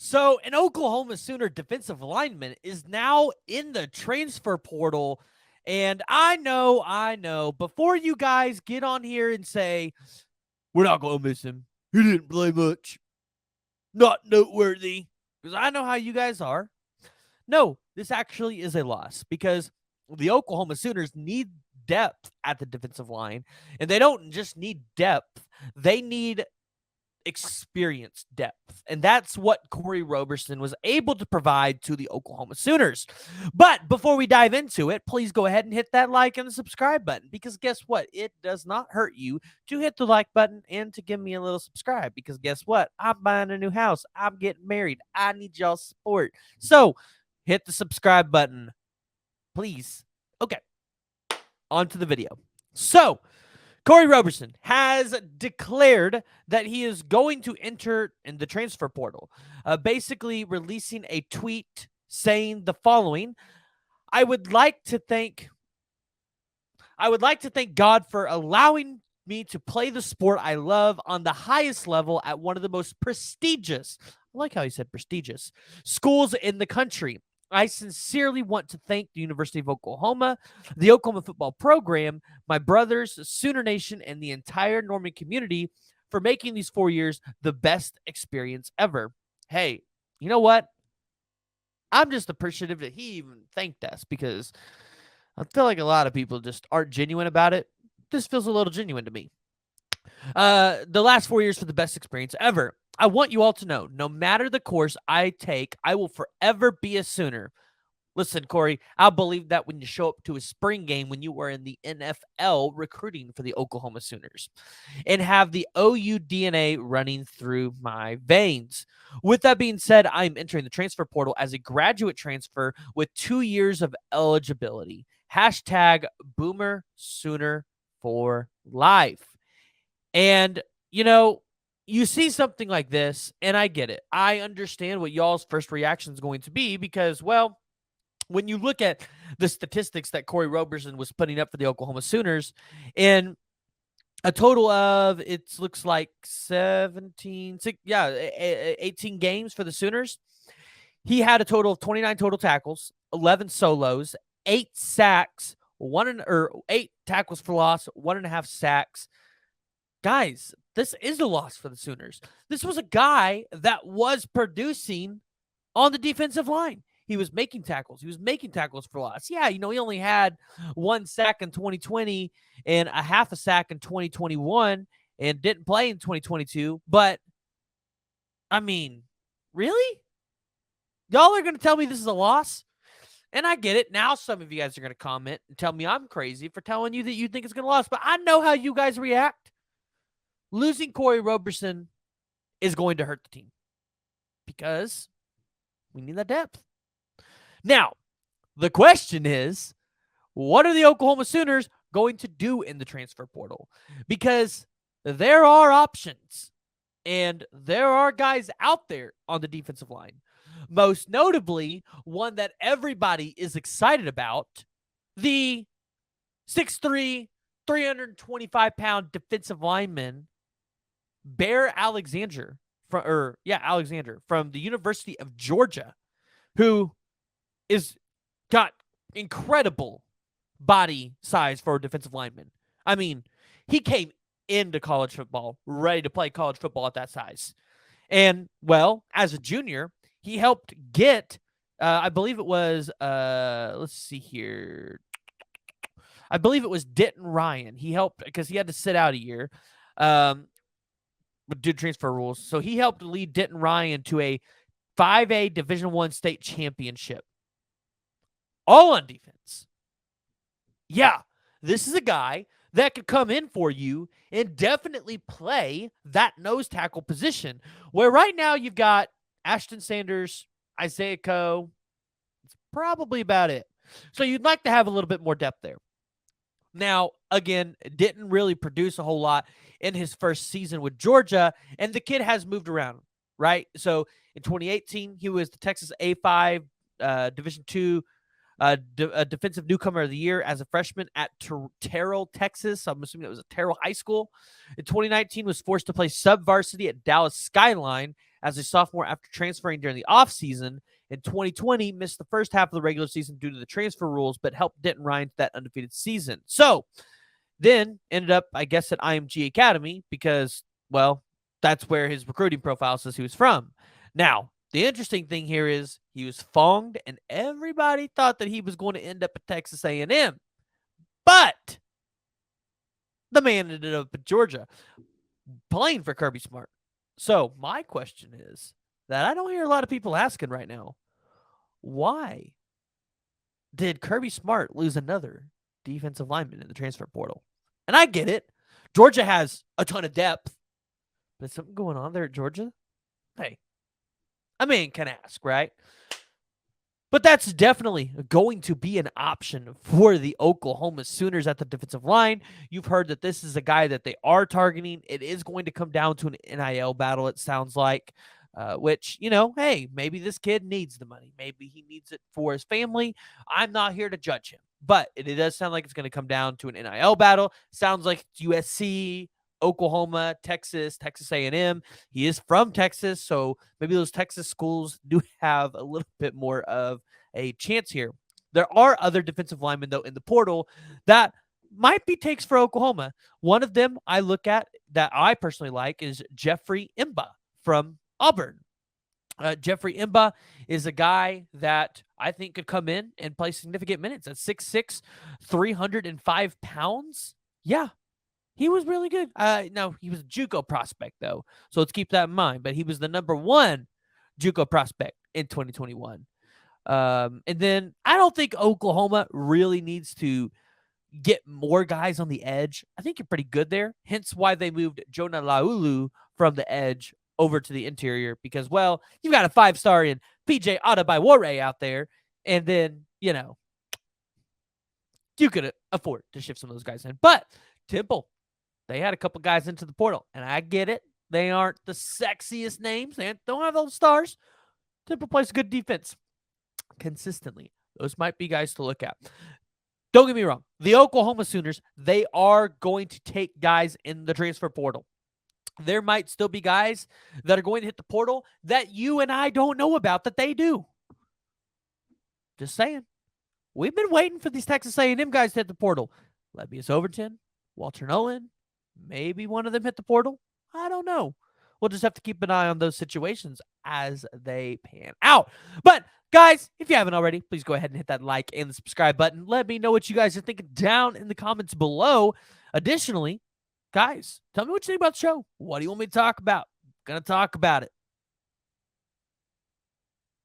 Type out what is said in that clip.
So, an Oklahoma Sooner defensive lineman is now in the transfer portal. And I know, before you guys get on here and say, we're not going to miss him, he didn't play much, not noteworthy, because I know how you guys are. No, this actually is a loss because the Oklahoma Sooners need depth at the defensive line. And they don't just need depth, they need experience depth. And that's what Kori Roberson was able to provide to the Oklahoma Sooners. But before we dive into it, please go ahead and hit that like and the subscribe button, because guess what? It does not hurt you to hit the like button and to give me a little subscribe, because guess what? I'm buying a new house. I'm getting married. I need y'all's support. So hit the subscribe button, please. Okay, on to the video. So Kori Roberson has declared that he is going to enter in the transfer portal, basically releasing a tweet saying the following: I would like to thank God for allowing me to play the sport I love on the highest level at one of the most prestigious, I like how he said prestigious, schools in the country. I sincerely want to thank the University of Oklahoma, the Oklahoma football program, my brothers, Sooner Nation, and the entire Norman community for making these 4 years the best experience ever. Hey, you know what? I'm just appreciative that he even thanked us, because I feel like a lot of people just aren't genuine about it. This feels a little genuine to me. The last 4 years for the best experience ever. I want you all to know, no matter the course I take, I will forever be a Sooner. Listen, Kori, I'll believe that when you show up to a spring game when you were in the NFL recruiting for the Oklahoma Sooners and have the OU DNA running through my veins. With that being said, I am entering the transfer portal as a graduate transfer with 2 years of eligibility. Hashtag Boomer Sooner for life. And, you see something like this, and I get it. I understand what y'all's first reaction is going to be because, well, when you look at the statistics that Kori Roberson was putting up for the Oklahoma Sooners, in a total of, it looks like 18 games for the Sooners, he had a total of 29 total tackles, 11 solos, 8 sacks, 8 tackles for loss, 1.5 sacks. Guys, this is a loss for the Sooners. This was a guy that was producing on the defensive line. He was making tackles. He was making tackles for loss. Yeah, he only had 1 sack in 2020 and a half a sack in 2021 and didn't play in 2022. But, I mean, really? Y'all are going to tell me this is a loss? And I get it. Now some of you guys are going to comment and tell me I'm crazy for telling you that you think it's going to lose. But I know how you guys react. Losing Kori Roberson is going to hurt the team because we need that depth. Now, the question is, what are the Oklahoma Sooners going to do in the transfer portal? Because there are options, and there are guys out there on the defensive line. Most notably, one that everybody is excited about, the 6'3", 325-pound defensive lineman, Bear Alexander from the University of Georgia, who is got incredible body size for a defensive lineman. I mean, he came into college football ready to play college football at that size. And, well, as a junior, he helped get, I believe it was, let's see here. I believe it was Denton Ryan. He helped because he had to sit out a year. Due to transfer rules. So he helped lead Denton Ryan to a 5A Division I state championship. All on defense. Yeah, this is a guy that could come in for you and definitely play that nose tackle position, where right now you've got Ashton Sanders, Isaiah Coe. It's probably about it. So you'd like to have a little bit more depth there. Now, again, didn't really produce a whole lot in his first season with Georgia, and the kid has moved around, right? So in 2018, he was the Texas A5 Division II Defensive Newcomer of the Year as a freshman at Terrell, Texas. I'm assuming it was a Terrell High School. In 2019, was forced to play sub-varsity at Dallas Skyline as a sophomore after transferring during the offseason. In 2020, missed the first half of the regular season due to the transfer rules, but helped Denton Ryan to that undefeated season. So then ended up, I guess, at IMG Academy because, well, that's where his recruiting profile says he was from. Now, the interesting thing here is he was fonged, and everybody thought that he was going to end up at Texas A&M. But the man ended up at Georgia playing for Kirby Smart. So my question is that I don't hear a lot of people asking right now, why did Kirby Smart lose another defensive lineman in the transfer portal? And I get it. Georgia has a ton of depth. But is something going on there at Georgia? Hey, a man can ask, right? But that's definitely going to be an option for the Oklahoma Sooners at the defensive line. You've heard that this is a guy that they are targeting. It is going to come down to an NIL battle, it sounds like, which, hey, maybe this kid needs the money. Maybe he needs it for his family. I'm not here to judge him. But it does sound like it's going to come down to an NIL battle. Sounds like it's USC, Oklahoma, Texas A&M. He is from Texas, so maybe those Texas schools do have a little bit more of a chance here. There are other defensive linemen, though, in the portal that might be takes for Oklahoma. One of them I look at that I personally like is Jeffrey Imba from Auburn. Jeffrey Imba is a guy that I think could come in and play significant minutes at 6'6", 305 pounds. Yeah, he was really good. No, he was a JUCO prospect, though, so let's keep that in mind. But he was the number 1 JUCO prospect in 2021. And then I don't think Oklahoma really needs to get more guys on the edge. I think you're pretty good there, hence why they moved Jonah Laulu from the edge over to the interior because, well, you've got a 5-star in PJ Adebayor out there, and then, you could afford to shift some of those guys in. But Temple, they had a couple guys into the portal, and I get it. They aren't the sexiest names. They don't have those stars. Temple plays good defense consistently. Those might be guys to look at. Don't get me wrong. The Oklahoma Sooners, they are going to take guys in the transfer portal. There might still be guys that are going to hit the portal that you and I don't know about that they do. Just saying. We've been waiting for these Texas A&M guys to hit the portal. Levius Overton, Walter Nolan, maybe one of them hit the portal. I don't know. We'll just have to keep an eye on those situations as they pan out. But, guys, if you haven't already, please go ahead and hit that like and the subscribe button. Let me know what you guys are thinking down in the comments below. Additionally, guys, tell me what you think about the show. What do you want me to talk about? I'm going to talk about it.